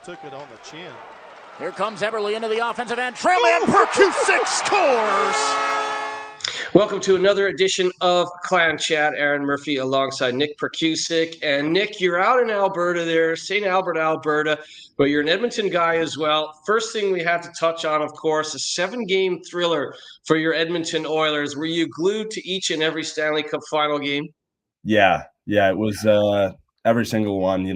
just took it on the chin. Here comes Eberle into the offensive end. Trailing, Prkusic scores! Welcome to another edition of Clan Chat. Aaron Murphy alongside Nick Prkusic. And Nick, you're out in Alberta there, St. Albert, Alberta, but you're an Edmonton guy as well. First thing we have to touch on, of course, a 7-game thriller for your Edmonton Oilers. Were you glued to each and every Stanley Cup final game? Yeah, it was every single one,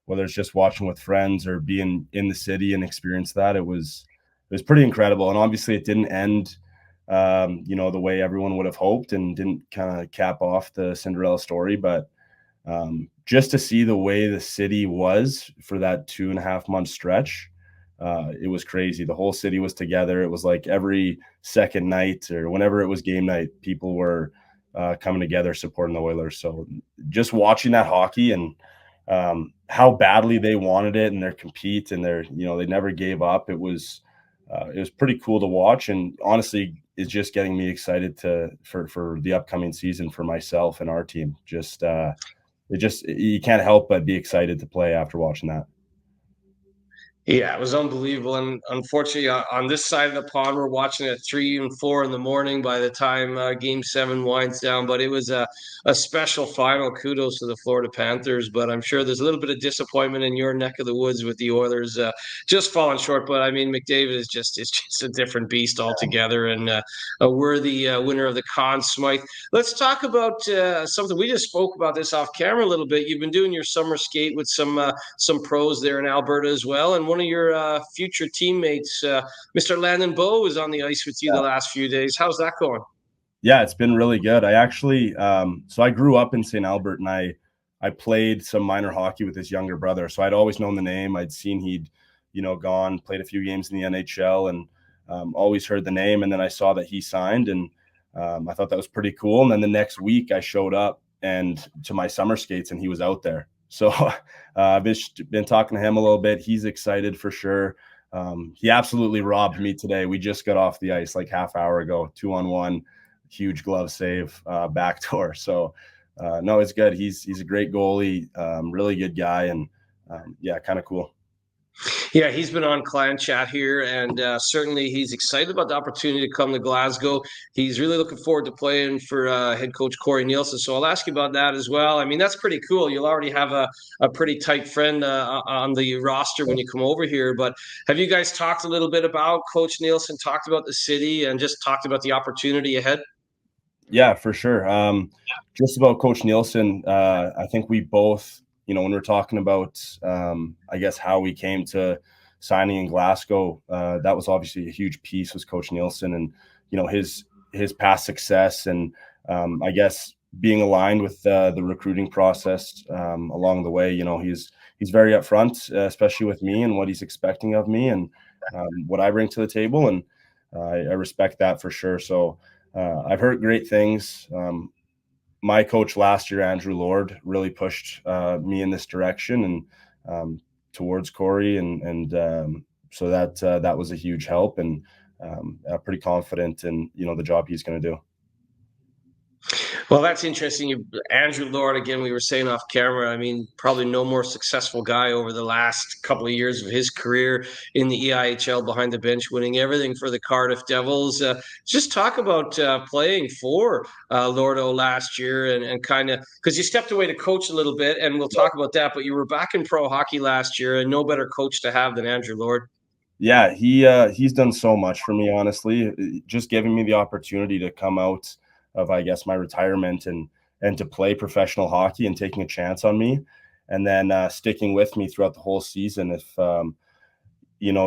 whether it's just watching with friends or being in the city and experience that. It was pretty incredible. And obviously it didn't end the way everyone would have hoped and didn't kind of cap off the Cinderella story. But just to see the way the city was for that 2.5 month stretch, it was crazy. The whole city was together. It was like every second night or whenever it was game night, people were coming together supporting the Oilers. So just watching that hockey and how badly they wanted it and their compete and they never gave up. It was pretty cool to watch, and honestly is just getting me excited for the upcoming season for myself and our team. You can't help but be excited to play after watching that. Yeah, it was unbelievable. And unfortunately, on this side of the pond, we're watching it at 3 and 4 in the morning by the time Game 7 winds down. But it was a special final. Kudos to the Florida Panthers. But I'm sure there's a little bit of disappointment in your neck of the woods with the Oilers just falling short. But I mean, McDavid is just a different beast altogether, and a worthy winner of the Conn Smythe. Let's talk about something. We just spoke about this off camera a little bit. You've been doing your summer skate with some pros there in Alberta as well, and one of your future teammates, Mr. Landon Bowe, is on the ice with you the last few days. How's that going? Yeah, it's been really good. I actually, so I grew up in St. Albert, and I played some minor hockey with his younger brother. So I'd always known the name. I'd seen he'd, played a few games in the NHL, and always heard the name. And then I saw that he signed, and I thought that was pretty cool. And then the next week I showed up to my summer skates, and he was out there. So I've been talking to him a little bit. He's excited for sure. He absolutely robbed me today. We just got off the ice like half hour ago, 2-on-1, huge glove save, backdoor. So no, it's good. He's a great goalie, really good guy, and kind of cool. Yeah, he's been on Clan Chat here, and certainly he's excited about the opportunity to come to Glasgow. He's really looking forward to playing for head coach Corey Nielsen. So I'll ask you about that as well. I mean, that's pretty cool. You'll already have a pretty tight friend on the roster when you come over here. But have you guys talked a little bit about Coach Nielsen, talked about the city, and just talked about the opportunity ahead? Yeah, for sure. Just about Coach Nielsen, I think we both, when we're talking about, I guess, how we came to signing in Glasgow, that was obviously a huge piece was Coach Nielsen and, his past success and, I guess, being aligned with the recruiting process along the way. He's very upfront, especially with me and what he's expecting of me and what I bring to the table. And I respect that for sure. So I've heard great things. My coach last year, Andrew Lord, really pushed me in this direction and towards Corey, and so that was a huge help, and I'm pretty confident in the job he's going to do. Well, that's interesting. Andrew Lord, again, we were saying off camera, I mean, probably no more successful guy over the last couple of years of his career in the EIHL behind the bench, winning everything for the Cardiff Devils. Just talk about playing for Lordo last year and kind of, because you stepped away to coach a little bit, and we'll talk about that, but you were back in pro hockey last year, and no better coach to have than Andrew Lord. Yeah, he's done so much for me, honestly, just giving me the opportunity to come out of, I guess, my retirement and to play professional hockey and taking a chance on me, and then sticking with me throughout the whole season. If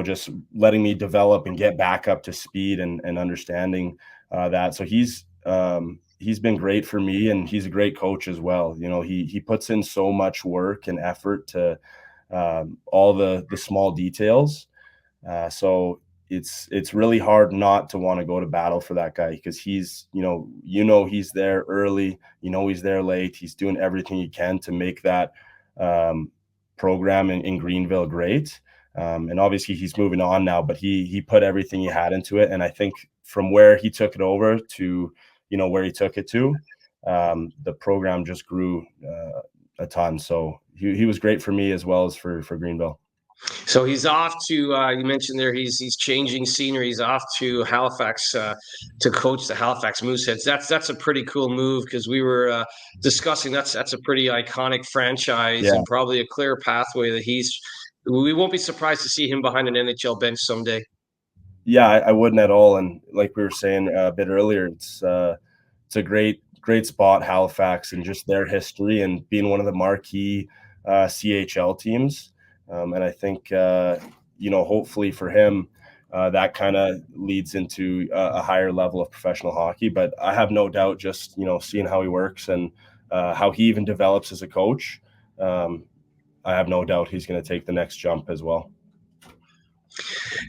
just letting me develop and get back up to speed and understanding that. So he's been great for me, and he's a great coach as well. He puts in so much work and effort to all the small details. So it's really hard not to want to go to battle for that guy, because he's, he's there early, he's there late. He's doing everything he can to make that program in Greenville great. And obviously he's moving on now, but he put everything he had into it. And I think from where he took it over to, where he took it to, the program just grew a ton. So he was great for me as well as for Greenville. So he's off to, you mentioned there, he's changing scenery. He's off to Halifax to coach the Halifax Mooseheads. That's a pretty cool move, because we were discussing that's a pretty iconic franchise, Yeah. and probably a clear pathway that we won't be surprised to see him behind an NHL bench someday. Yeah, I wouldn't at all. And like we were saying a bit earlier, it's a great spot, Halifax, and just their history and being one of the marquee CHL teams. And I think hopefully for him, that kind of leads into a higher level of professional hockey. But I have no doubt, just seeing how he works and how he even develops as a coach, I have no doubt he's going to take the next jump as well.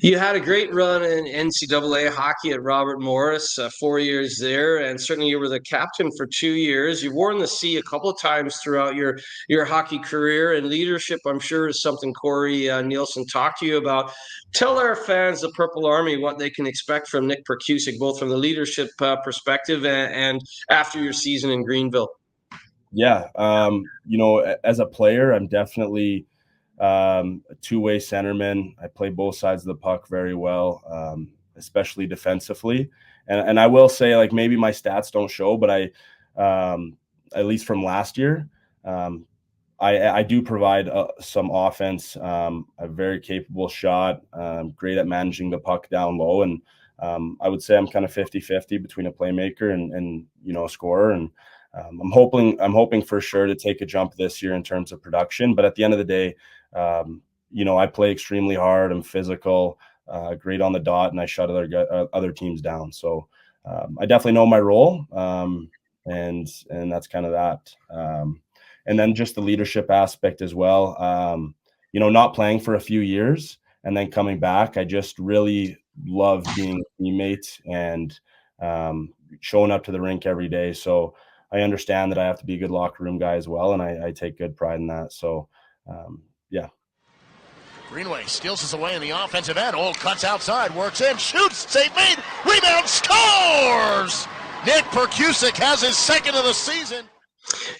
You had a great run in NCAA hockey at Robert Morris, 4 years there, and certainly you were the captain for 2 years. You've worn the C a couple of times throughout your hockey career, and leadership, I'm sure, is something Corey Nielsen talked to you about. Tell our fans, the Purple Army, what they can expect from Nick Prkusic, both from the leadership perspective and after your season in Greenville. Yeah, as a player, I'm definitely a two-way centerman. I play both sides of the puck very well, especially defensively. And I will say, like, maybe my stats don't show, but I, at least from last year, I do provide some offense. A very capable shot, great at managing the puck down low. And I would say I'm kind of 50-50 between a playmaker and a scorer. And I'm hoping for sure to take a jump this year in terms of production. But at the end of the day, I play extremely hard. I'm physical, great on the dot, and I shut other teams down. So I definitely know my role, and that's kind of that. And then just the leadership aspect as well. Not playing for a few years and then coming back, I just really love being a teammate and showing up to the rink every day. So I understand that I have to be a good locker room guy as well, and I take good pride in that. So, yeah. Greenway steals us away in the offensive end. Old cuts outside, works in, shoots, save made, rebound, scores! Nick Prkusic has his second of the season.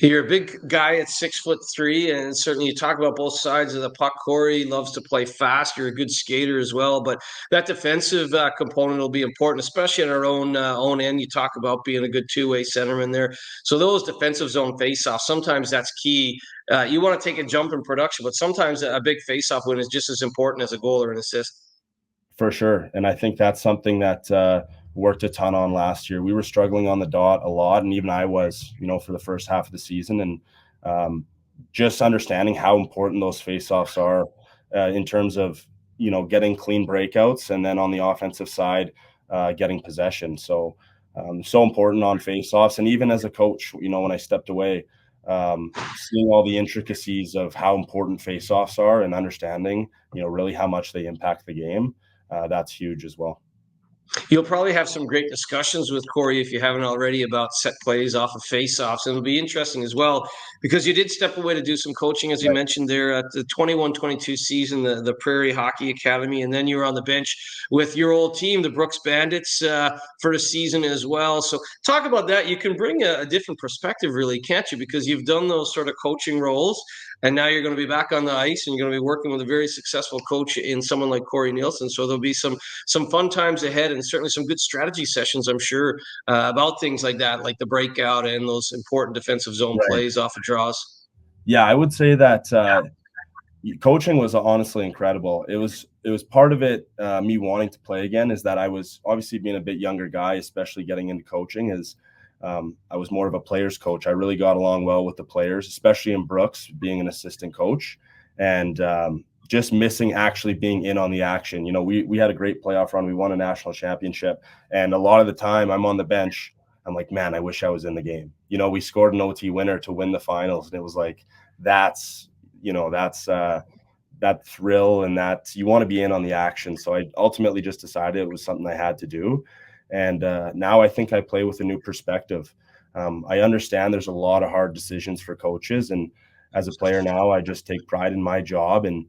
You're a big guy at 6'3", and certainly you talk about both sides of the puck. Corey loves to play fast. You're a good skater as well, but that defensive component will be important, especially in our own end. You talk about being a good two-way centerman there. So those defensive zone faceoffs, sometimes that's key. You want to take a jump in production, but sometimes a big faceoff win is just as important as a goal or an assist. For sure, and I think that's something that worked a ton on last year. We were struggling on the dot a lot, and even I was, for the first half of the season. And just understanding how important those faceoffs are in terms of, getting clean breakouts, and then on the offensive side, getting possession. So important on faceoffs. And even as a coach, when I stepped away, seeing all the intricacies of how important faceoffs are and understanding, really how much they impact the game, that's huge as well. You'll probably have some great discussions with Corey, if you haven't already, about set plays off of face-offs. And it'll be interesting as well, because you did step away to do some coaching, as you mentioned there, at the 21-22 season, the Prairie Hockey Academy. And then you were on the bench with your old team, the Brooks Bandits, for the season as well. So talk about that. You can bring a different perspective, really, can't you? Because you've done those sort of coaching roles, and now you're going to be back on the ice, and you're going to be working with a very successful coach in someone like Corey Nielsen. So there'll be some fun times ahead, and certainly some good strategy sessions, I'm sure, about things like that, like the breakout and those important defensive zone plays off of draws. Yeah, I would say that coaching was honestly incredible. It was part of it, me wanting to play again, is that I was obviously, being a bit younger guy, especially getting into coaching, is I was more of a player's coach. I really got along well with the players, especially in Brooks, being an assistant coach, and just missing actually being in on the action. We had a great playoff run. We won a national championship, and a lot of the time I'm on the bench. I'm like, man, I wish I was in the game. We scored an OT winner to win the finals, and it was like, that's that thrill, and that you want to be in on the action. So I ultimately just decided it was something I had to do. And now I think I play with a new perspective. I understand there's a lot of hard decisions for coaches. And as a player now, I just take pride in my job and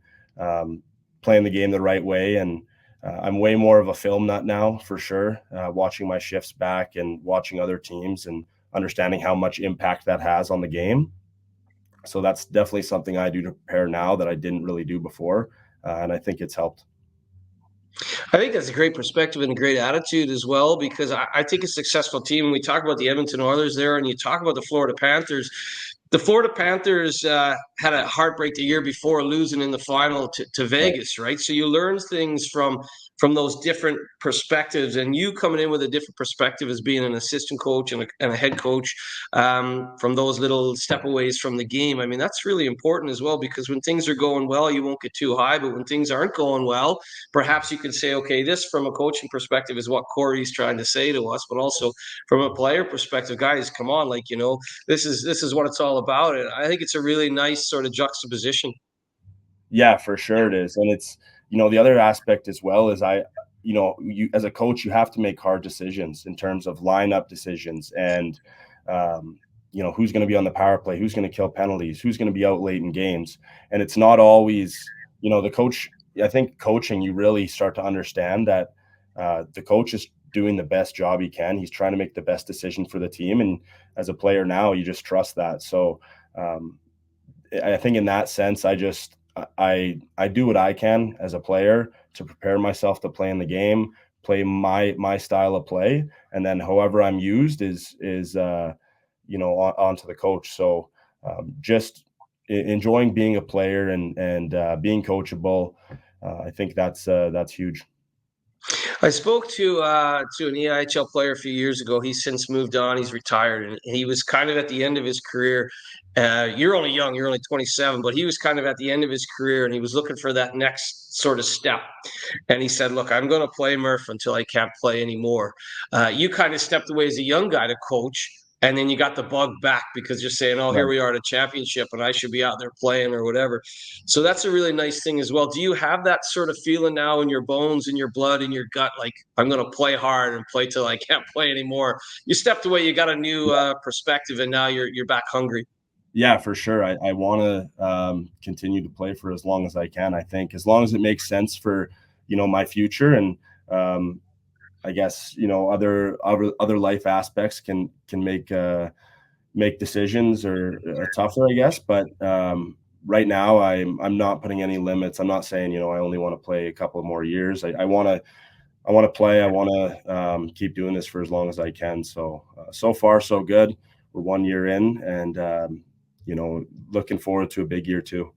playing the game the right way. And I'm way more of a film nut now, for sure, watching my shifts back and watching other teams and understanding how much impact that has on the game. So that's definitely something I do to prepare now that I didn't really do before. and I think it's helped. I think that's a great perspective and a great attitude as well, because I think a successful team, we talk about the Edmonton Oilers there, and you talk about the Florida Panthers. The Florida Panthers had a heartbreak the year before, losing in the final to Vegas, right? So you learn things from those different perspectives, and you coming in with a different perspective as being an assistant coach and a head coach, from those little stepaways from the game. I mean, that's really important as well, because when things are going well, you won't get too high, but when things aren't going well, perhaps you can say, okay, this from a coaching perspective is what Corey's trying to say to us, but also from a player perspective, guys, come on, like, this is what it's all about. And I think it's a really nice sort of juxtaposition. Yeah, for sure it is. And it's, the other aspect as well is you as a coach, you have to make hard decisions in terms of lineup decisions and, who's going to be on the power play, who's going to kill penalties, who's going to be out late in games. And it's not always, the coach. I think coaching, you really start to understand that the coach is doing the best job he can. He's trying to make the best decision for the team. And as a player now, you just trust that. So I think in that sense, I do what I can as a player to prepare myself to play in the game, play my style of play, and then however I'm used is onto the coach. So just enjoying being a player and being coachable, I think that's huge. I spoke to an EIHL player a few years ago. He's since moved on. He's retired, and he was kind of at the end of his career. You're only young. You're only 27, but he was kind of at the end of his career, and he was looking for that next sort of step. And he said, look, I'm going to play Murph until I can't play anymore. You kind of stepped away as a young guy to coach, and then you got the bug back because you're saying, oh, here we are at a championship and I should be out there playing or whatever. So that's a really nice thing as well. Do you have that sort of feeling now in your bones, in your blood, in your gut, like I'm going to play hard and play till I can't play anymore? You stepped away, you got a new perspective, and now you're back hungry. Yeah, for sure. I want to continue to play for as long as I can. I think as long as it makes sense for, my future, and I guess, other life aspects can make decisions or tougher, I guess. But right now I'm not putting any limits. I'm not saying, I only want to play a couple of more years. I want to play. I want to keep doing this for as long as I can. So far so good. We're 1 year in, and looking forward to a big year too.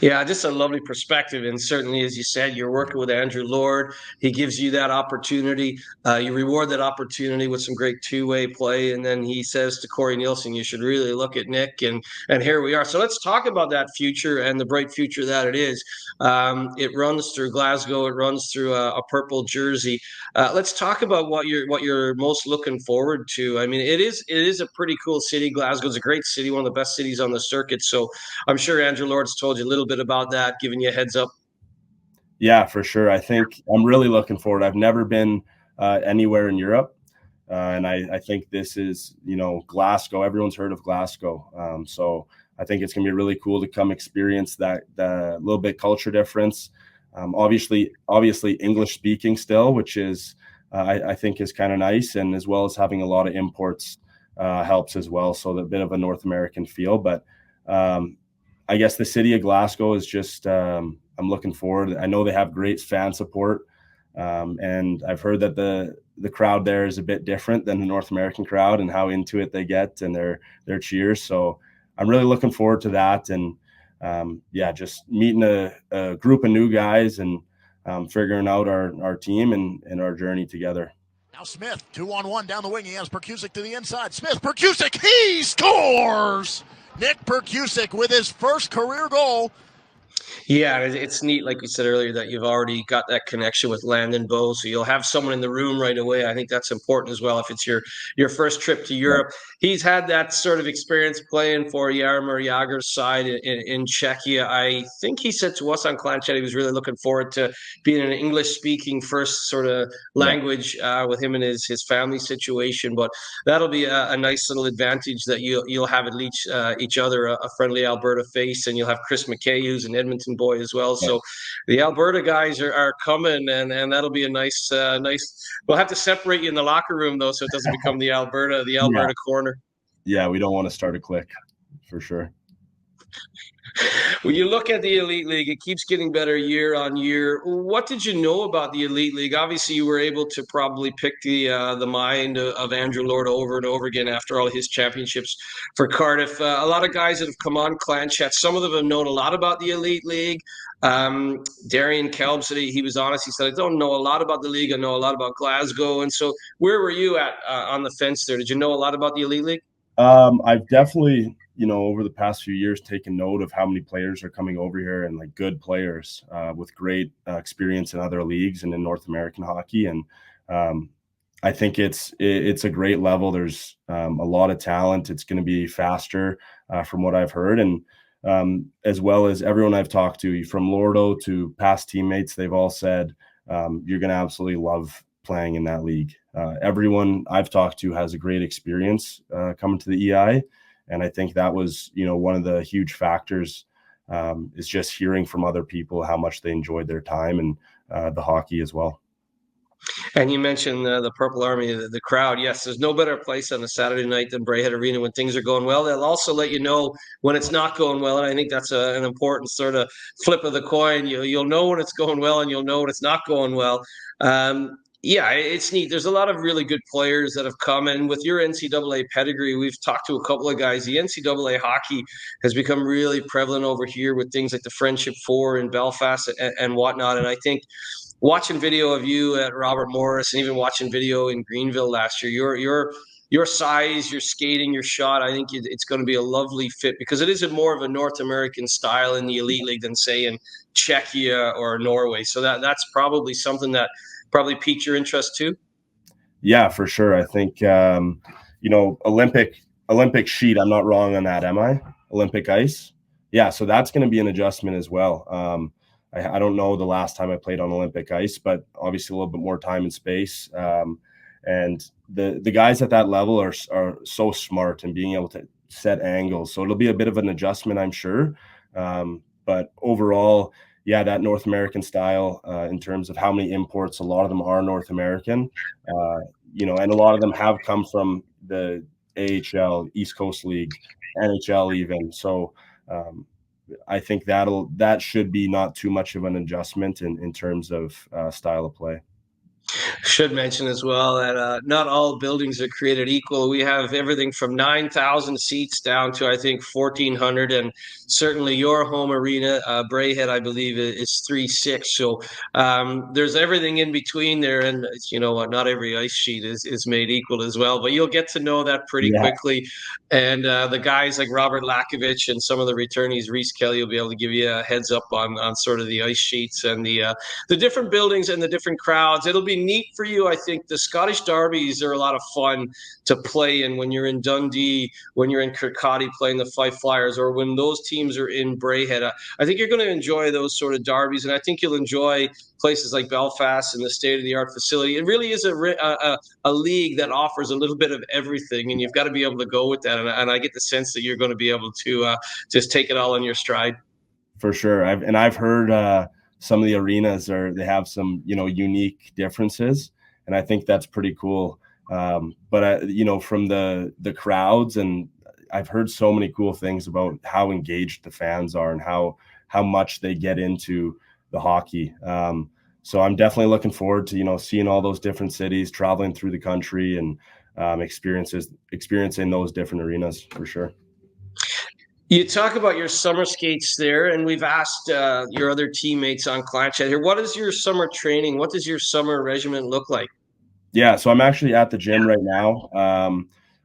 Yeah, just a lovely perspective. And certainly, as you said, you're working with Andrew Lord. He gives you that opportunity. You reward that opportunity with some great two-way play. And then he says to Corey Nielsen, you should really look at Nick. And here we are. So let's talk about that future and the bright future that it is. It runs through Glasgow. It runs through a purple jersey. Let's talk about what you're most looking forward to. I mean, it is a pretty cool city. Glasgow's a great city, one of the best cities on the circuit. So I'm sure Andrew Lord's told you a little bit about that, giving you a heads up. Yeah, for sure. I think I'm really looking forward. I've never been anywhere in Europe. And I think this is, Glasgow. Everyone's heard of Glasgow. So I think it's going to be really cool to come experience that little bit culture difference. Obviously English speaking still, which is, I think is kind of nice. And as well as having a lot of imports helps as well. So a bit of a North American feel. But I guess the city of Glasgow is just, I'm looking forward. I know they have great fan support. And I've heard that the crowd there is a bit different than the North American crowd and how into it they get and their cheers. So I'm really looking forward to that. And just meeting a group of new guys and figuring out our team and our journey together. Now Smith, 2-on-1 down the wing. He has Prkusic to the inside. Smith, Prkusic, he scores! Nick Prkusic with his first career goal. Yeah, it's neat, like we said earlier, that you've already got that connection with Landon Bow, so you'll have someone in the room right away. I think that's important as well if it's your first trip to Europe. Yeah. He's had that sort of experience playing for Jaromir Jagr's side in Czechia. I think he said to us on Clan Chat he was really looking forward to being an English-speaking first sort of language with him and his family situation, but that'll be a nice little advantage that you'll have at least each other a friendly Alberta face, and you'll have Chris McKay, who's an Edmonton boy as well. So the Alberta guys are coming, and that'll be a nice. We'll have to separate you in the locker room though, so it doesn't become the Alberta corner. Yeah, we don't want to start a clique, for sure. When you look at the Elite League, it keeps getting better year on year. What did you know about the Elite League? Obviously, you were able to probably pick the mind of Andrew Lord over and over again after all his championships for Cardiff. A lot of guys that have come on Clan Chat, some of them have known a lot about the Elite League. Darian Kelb said he was honest. He said, I don't know a lot about the league. I know a lot about Glasgow. And so where were you at on the fence there? Did you know a lot about the Elite League? I've definitely, over the past few years, taken note of how many players are coming over here, and like good players with great experience in other leagues and in North American hockey. And I think it's a great level. There's a lot of talent. It's going to be faster from what I've heard. And as well as everyone I've talked to, from Lordo to past teammates, they've all said you're going to absolutely love playing in that league. Everyone I've talked to has a great experience coming to the EI. And I think that was, one of the huge factors is just hearing from other people how much they enjoyed their time and the hockey as well. And you mentioned the Purple Army, the crowd. Yes, there's no better place on a Saturday night than Braehead Arena when things are going well. They'll also let you know when it's not going well, and I think that's an important sort of flip of the coin. You'll know when it's going well, and you'll know when it's not going well. Yeah, it's neat. There's a lot of really good players that have come, and with your NCAA pedigree, we've talked to a couple of guys. The NCAA hockey has become really prevalent over here with things like the Friendship Four in Belfast and whatnot, and I think watching video of you at Robert Morris and even watching video in Greenville last year, your size, your skating, your shot, I think it's going to be a lovely fit because it is more of a North American style in the Elite League than say in Czechia or Norway. So that's probably something that probably piqued your interest too. Yeah, for sure. I think Olympic sheet. I'm not wrong on that, am I? Olympic ice. Yeah, so that's going to be an adjustment as well. I don't know the last time I played on Olympic ice, but obviously a little bit more time and space. And the guys at that level are so smart and being able to set angles. So it'll be a bit of an adjustment, I'm sure. But overall, yeah, that North American style in terms of how many imports, a lot of them are North American, and a lot of them have come from the AHL, East Coast League, NHL even. So I think that should be not too much of an adjustment in terms of style of play. Should mention as well that not all buildings are created equal. We have everything from 9,000 seats down to, I think, 1,400. And certainly your home arena, Braehead, I believe, is 3,600. So there's everything in between there. And you know what? Not every ice sheet is made equal as well. But you'll get to know that pretty quickly. And the guys like Robert Lakovich and some of the returnees, Reese Kelly, will be able to give you a heads up on sort of the ice sheets and the different buildings and the different crowds. It'll be neat for you. I think the Scottish derbies are a lot of fun to play in when you're in Dundee, when you're in Kirkcaldy playing the Fife Flyers, or when those teams are in Braehead. I think you're going to enjoy those sort of derbies, and I think you'll enjoy places like Belfast and the state-of-the-art facility. It really is a league that offers a little bit of everything, and you've got to be able to go with that. And I get the sense that you're going to be able to just take it all in your stride. For sure. I've heard some of the arenas they have some, unique differences. And I think that's pretty cool. But from the crowds, and I've heard so many cool things about how engaged the fans are and how much they get into the hockey. So I'm definitely looking forward to, seeing all those different cities, traveling through the country and experiencing those different arenas for sure. You talk about your summer skates there, and we've asked your other teammates on Clan Chat here, what is your summer training? What does your summer regimen look like? Yeah, so I'm actually at the gym right now.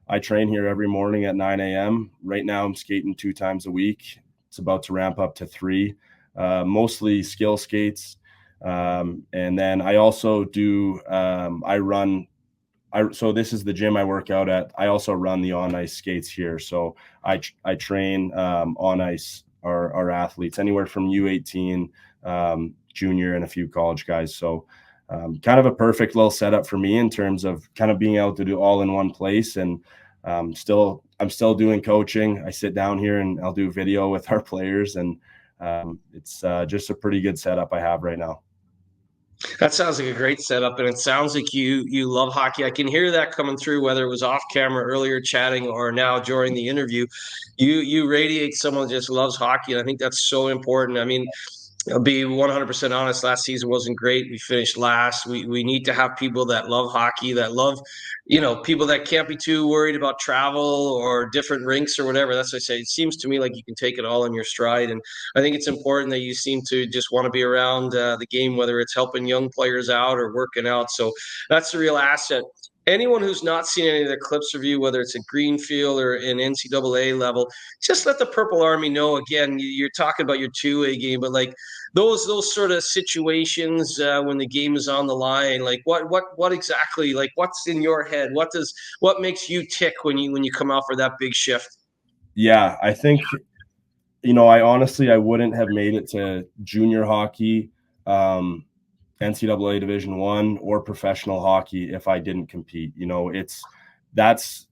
I train here every morning at 9 a.m. Right now I'm skating 2 times a week. It's about to ramp up to 3, mostly skill skates. And then I also do, so this is the gym I work out at. I also run the on-ice skates here. So I train on ice our athletes, anywhere from U18, junior, and a few college guys. So kind of a perfect little setup for me in terms of kind of being able to do all in one place. And I'm still doing coaching. I sit down here and I'll do video with our players, and it's just a pretty good setup I have right now. That sounds like a great setup, and it sounds like you love hockey. I can hear that coming through, whether it was off camera earlier chatting or now during the interview. You radiate someone that just loves hockey, and I think that's so important. I mean, I'll be 100% honest. Last season wasn't great. We finished last. We need to have people that love hockey, that love, people that can't be too worried about travel or different rinks or whatever. That's what I say. It seems to me like you can take it all in your stride, and I think it's important that you seem to just want to be around the game, whether it's helping young players out or working out. So that's the real asset. Anyone who's not seen any of the clips of you, whether it's at Greenfield or in NCAA level, just let the Purple Army know. Again, you're talking about your two-way game, but like those sort of situations when the game is on the line, like what exactly, like what's in your head? What makes you tick when you come out for that big shift? Yeah, I think I wouldn't have made it to junior hockey, NCAA Division I, or professional hockey if I didn't compete. That's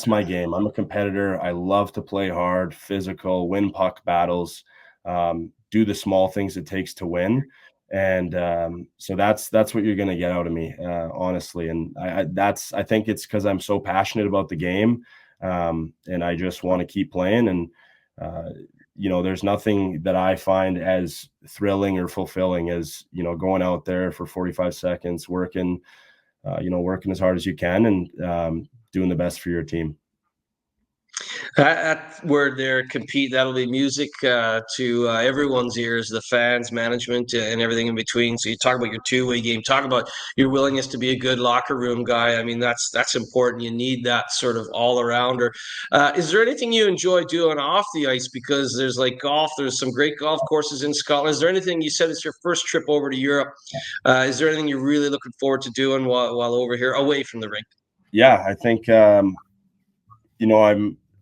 my game. I'm a competitor. I love to play hard, physical, win puck battles, do the small things it takes to win. And so that's what you're going to get out of me, honestly. And I think it's because I'm so passionate about the game, and I just want to keep playing. And there's nothing that I find as thrilling or fulfilling as going out there for 45 seconds, working as hard as you can, and doing the best for your team. That word there, compete, that'll be music to everyone's ears, the fans, management, and everything in between. So you talk about your two-way game, talk about your willingness to be a good locker room guy. I mean, that's important. You need that sort of all-arounder. Is there anything you enjoy doing off the ice? Because there's like golf, there's some great golf courses in Scotland. Is there anything, you said it's your first trip over to Europe. Is there anything you're really looking forward to doing while over here, away from the rink? Yeah, I think,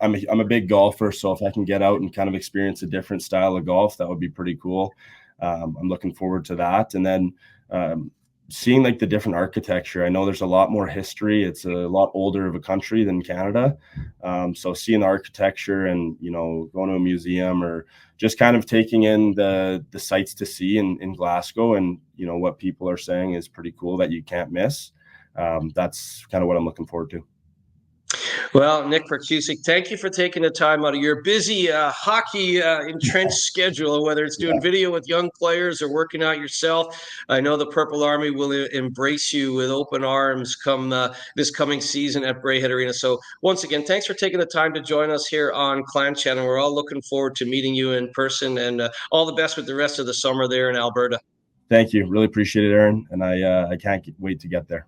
I'm a big golfer, so if I can get out and kind of experience a different style of golf, that would be pretty cool. I'm looking forward to that. And then seeing like the different architecture. I know there's a lot more history. It's a lot older of a country than Canada. So seeing the architecture and, going to a museum or just kind of taking in the sights to see in Glasgow, and, what people are saying is pretty cool that you can't miss. That's kind of what I'm looking forward to. Well, Nick Prkusic, thank you for taking the time out of your busy hockey entrenched schedule, whether it's doing video with young players or working out yourself. I know the Purple Army will embrace you with open arms come this coming season at Braehead Arena. So once again, thanks for taking the time to join us here on Clan Channel. We're all looking forward to meeting you in person, and all the best with the rest of the summer there in Alberta. Thank you. Really appreciate it, Aaron. And I can't wait to get there.